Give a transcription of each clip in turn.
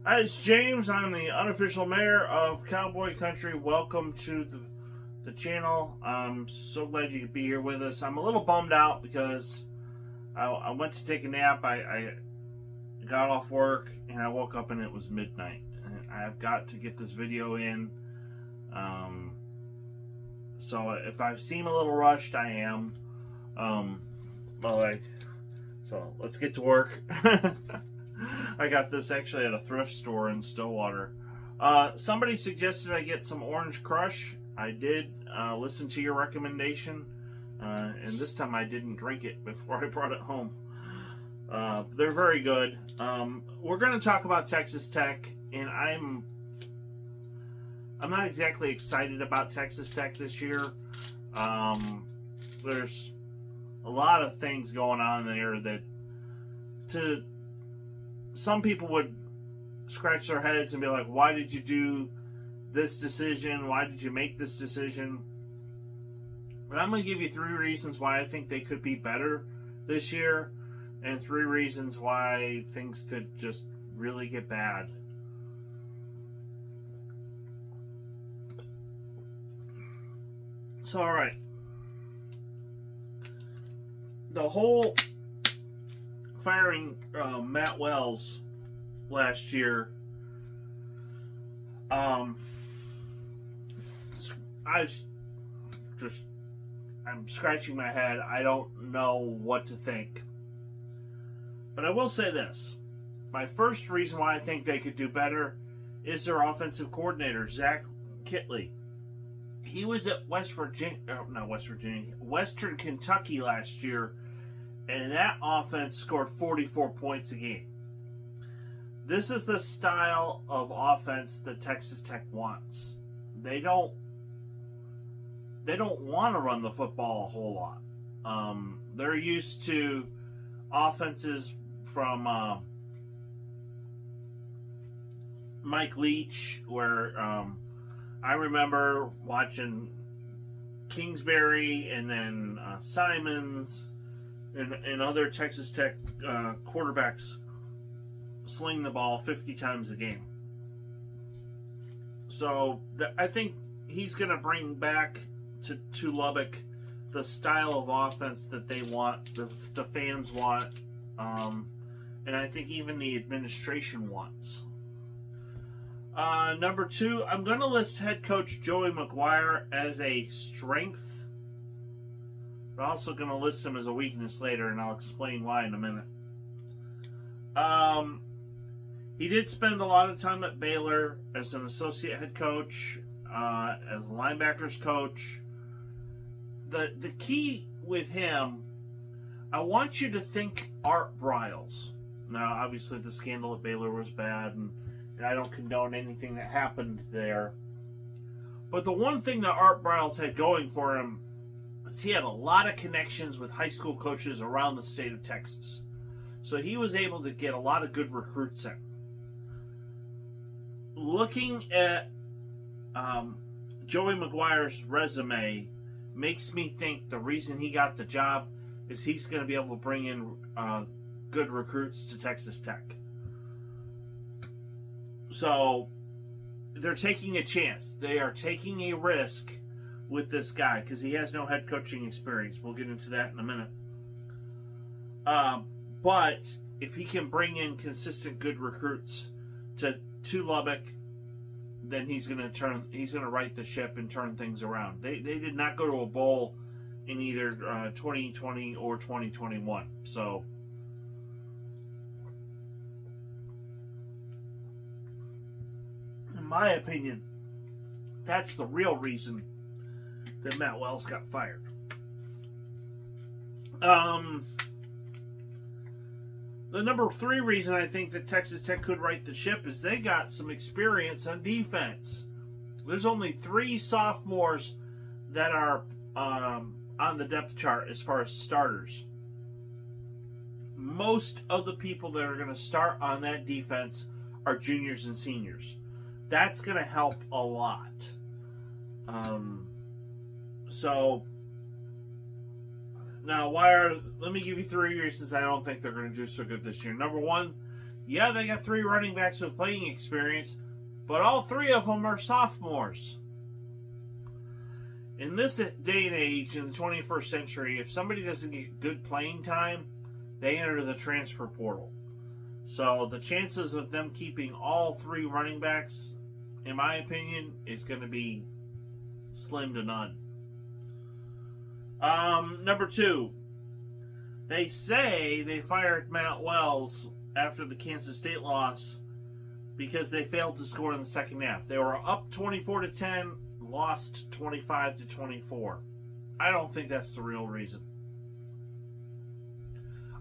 Hi, it's James. I'm the unofficial mayor of Cowboy Country. Welcome to the channel. I'm so glad you could be here with us. I'm a little bummed out because I went to take a nap. I got off work and I woke up and it was midnight. And I've got to get this video in. So if I seem a little rushed, I am. So let's get to work. I got this actually at a thrift store in Stillwater. Somebody suggested I get some Orange Crush. I did listen to your recommendation, and this time I didn't drink it before I brought it home. They're very good. We're going to talk about Texas Tech, and I'm not exactly excited about Texas Tech this year. There's a lot of things going on there that some people would scratch their heads and be like, why did you do this decision? Why did you make this decision? But I'm going to give you 3 reasons why I think they could be better this year, and 3 reasons why things could just really get bad. So, all right. The whole firing Matt Wells last year, I'm scratching my head. I don't know what to think. But I will say this. My first reason why I think they could do better is their offensive coordinator, Zach Kittley. He was at Western Kentucky last year, and that offense scored 44 points a game. This is the style of offense that Texas Tech wants. They don't want to run the football a whole lot. They're used to offenses from Mike Leach, where I remember watching Kingsbury and then Simons and other Texas Tech quarterbacks sling the ball 50 times a game. So I think he's going to bring back to Lubbock the style of offense that they want, the fans want, and I think even the administration wants. Number 2, I'm going to list head coach Joey McGuire as a strength. I'm also going to list him as a weakness later, and I'll explain why in a minute. He did spend a lot of time at Baylor as an associate head coach, as a linebackers coach. The key with him, I want you to think Art Briles. Now, obviously, the scandal at Baylor was bad, and I don't condone anything that happened there. But the one thing that Art Briles had going for him is he had a lot of connections with high school coaches around the state of Texas. So he was able to get a lot of good recruits in. Looking at Joey McGuire's resume makes me think the reason he got the job is he's going to be able to bring in good recruits to Texas Tech. So they're taking a chance. They are taking a risk with this guy because he has no head coaching experience. We'll get into that in a minute. But if he can bring in consistent good recruits to Lubbock, then he's going to right the ship and turn things around. They did not go to a bowl in either 2020 or 2021. So in my opinion, that's the real reason that Matt Wells got fired. The number 3 reason I think that Texas Tech could right the ship is they got some experience on defense. There's only 3 sophomores that are on the depth chart as far as starters. Most of the people that are going to start on that defense are juniors and seniors. That's going to help a lot. So now, let me give you 3 reasons I don't think they're going to do so good this year. Number 1, Yeah, they got 3 running backs with playing experience, but all 3 of them are sophomores. In this day and age, in the 21st century, if somebody doesn't get good playing time, they enter the transfer portal. So the chances of them keeping all 3 running backs, in my opinion, is going to be slim to none. Number 2, they say they fired Matt Wells after the Kansas State loss because they failed to score in the second half. They were up 24-10, lost 25-24. I don't think that's the real reason.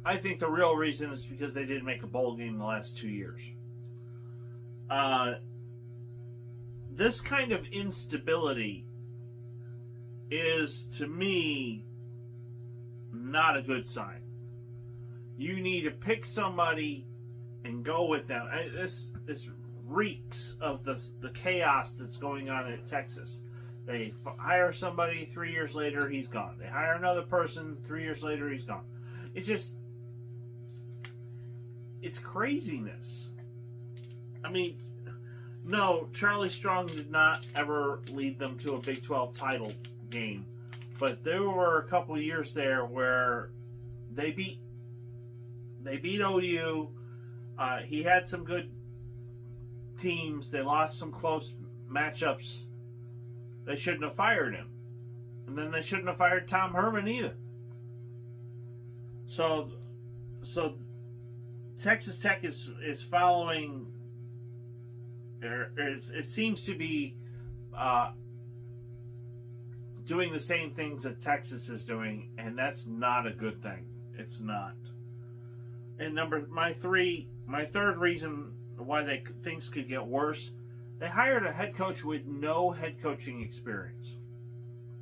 I think the real reason is because they didn't make a bowl game the last 2 years. This kind of instability is, to me, not a good sign. You need to pick somebody and go with them. This reeks of the chaos that's going on in Texas. They hire somebody, 3 years later, he's gone. They hire another person, 3 years later, he's gone. It's just, it's craziness. I mean, no, Charlie Strong did not ever lead them to a Big 12 title game. But there were a couple years there where they beat OU. He had some good teams. They lost some close matchups. They shouldn't have fired him. And then they shouldn't have fired Tom Herman either. So Texas Tech is following. It seems to be doing the same things that Texas is doing, and that's not a good thing. It's not. And my third reason why things could get worse, they hired a head coach with no head coaching experience.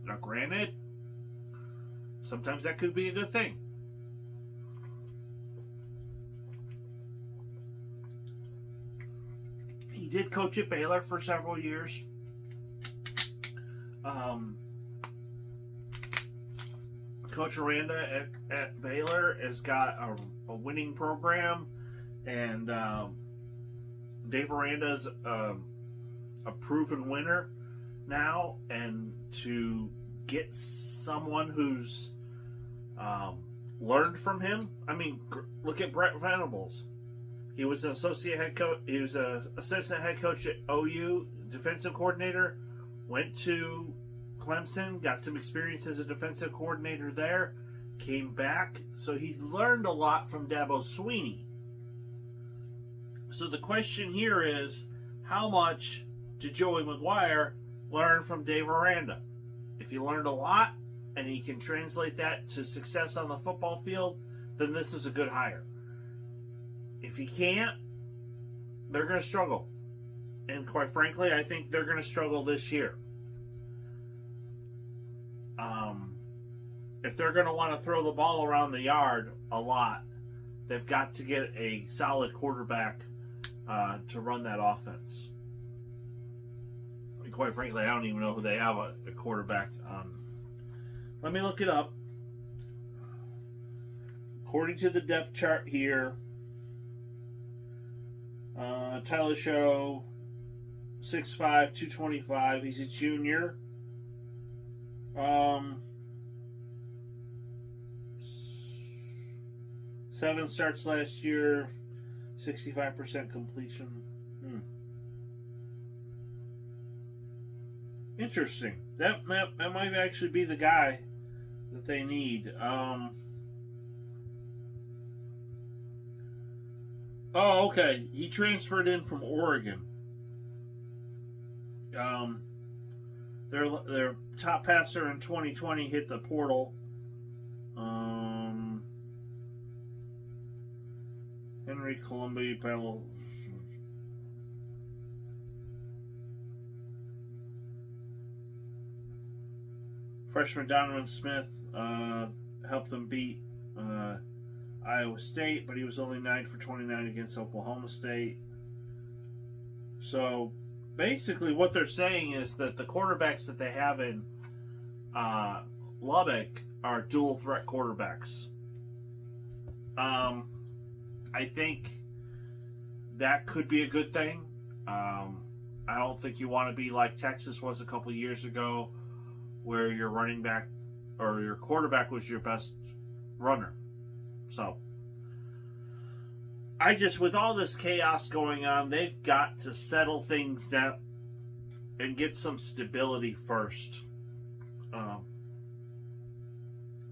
Now, granted, sometimes that could be a good thing. He did coach at Baylor for several years. Coach Aranda at Baylor has got a winning program, and Dave Aranda's a proven winner now, and to get someone who's learned from him. I mean, look at Brett Venables. He was an associate head coach. He was an assistant head coach at OU, defensive coordinator. Went to Clemson, got some experience as a defensive coordinator there. Came back, so he learned a lot from Dabo Swinney. So the question here is, how much did Joey McGuire learn from Dave Aranda? If he learned a lot and he can translate that to success on the football field, then this is a good hire. If he can't, they're going to struggle. And quite frankly, I think they're going to struggle this year. If they're going to want to throw the ball around the yard a lot, they've got to get a solid quarterback to run that offense. And quite frankly, I don't even know who they have a quarterback. Let me look it up. According to the depth chart here, Tyler Show, 6'5", 225. He's a junior. 7 starts last year, 65% completion. Interesting. That might actually be the guy that they need. Oh, okay. He transferred in from Oregon. Their top passer in 2020 hit the portal. Henry Columbia Battle. Freshman Donovan Smith helped them beat Iowa State, but he was only 9 for 29 against Oklahoma State. So basically what they're saying is that the quarterbacks that they have in Lubbock are dual threat quarterbacks. I think that could be a good thing. I don't think you want to be like Texas was a couple years ago, where your running back or your quarterback was your best runner. So, with all this chaos going on, they've got to settle things down and get some stability first.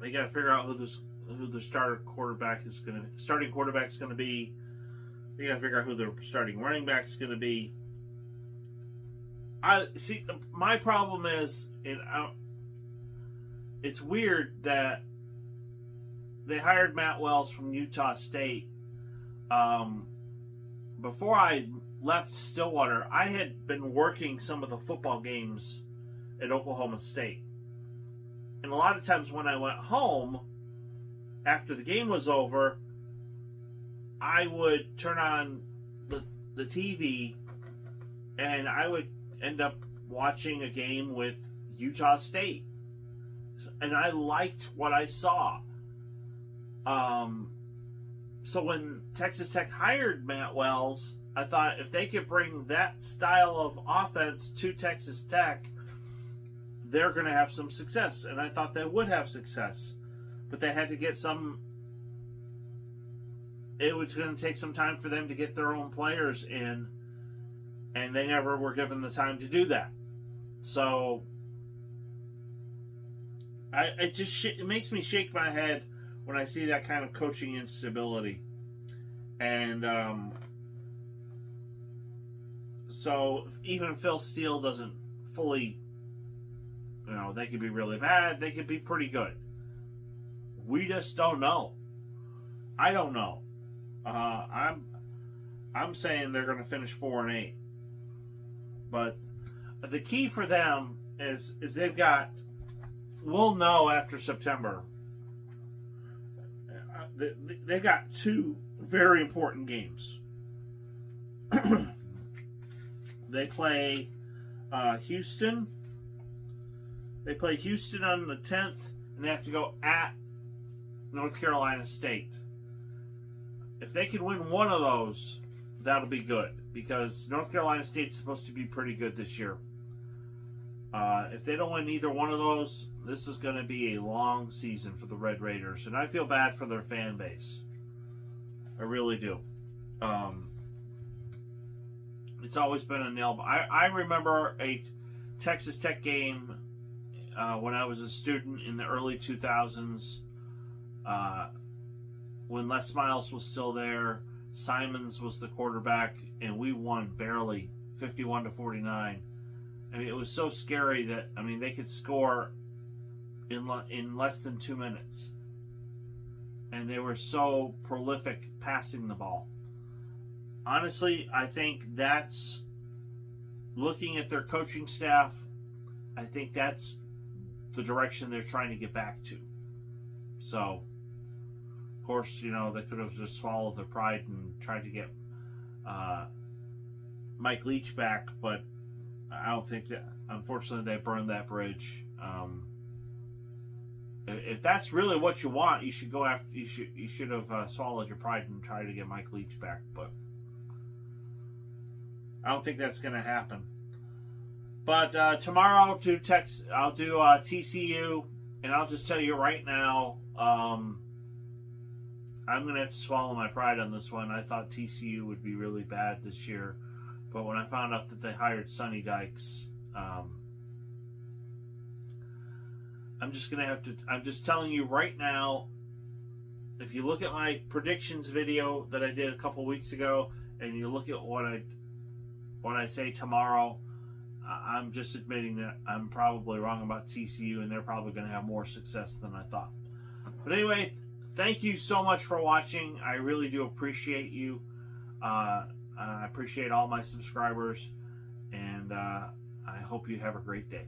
They got to figure out who the starting quarterback is going to be. They got to figure out who their starting running back is going to be. My problem is, it's weird that they hired Matt Wells from Utah State. Before I left Stillwater, I had been working some of the football games at Oklahoma State. And a lot of times when I went home, after the game was over, I would turn on the TV and I would end up watching a game with Utah State. And I liked what I saw. So when Texas Tech hired Matt Wells, I thought if they could bring that style of offense to Texas Tech, they're going to have some success. And I thought they would have success. But they had to get it was going to take some time for them to get their own players in. And they never were given the time to do that. So it makes me shake my head when I see that kind of coaching instability. And so even Phil Steele doesn't fully, they could be really bad, they could be pretty good. We just don't know. I don't know. I'm saying they're going to finish 4-8. But the key for them is we'll know after September. They've got two very important games. They play Houston. They play Houston on the 10th, and they have to go at North Carolina State. If they can win one of those, that'll be good, because North Carolina State's supposed to be pretty good this year. If they don't win either one of those, this is going to be a long season for the Red Raiders, and I feel bad for their fan base. I really do. It's always been a nail. I remember a Texas Tech game when I was a student in the early 2000s, when Les Miles was still there. Simons was the quarterback, and we won barely, 51-49. I mean, it was so scary that, they could score in less than 2 minutes. And they were so prolific passing the ball. Honestly, I think that's, looking at their coaching staff, I think that's the direction they're trying to get back to. So, of course, they could have just swallowed their pride and tried to get Mike Leach back, but I don't think that, unfortunately, they burned that bridge. If that's really what you want, you should go after. You should have swallowed your pride and tried to get Mike Leach back, but I don't think that's going to happen. But tomorrow I'll do TCU, and I'll just tell you right now, I'm going to have to swallow my pride on this one. I thought TCU would be really bad this year, but when I found out that they hired Sonny Dykes, I'm just going to have to, I'm just telling you right now, if you look at my predictions video that I did a couple weeks ago, and you look at what I say tomorrow, I'm just admitting that I'm probably wrong about TCU, and they're probably going to have more success than I thought. But anyway, thank you so much for watching. I really do appreciate you. I appreciate all my subscribers, and I hope you have a great day.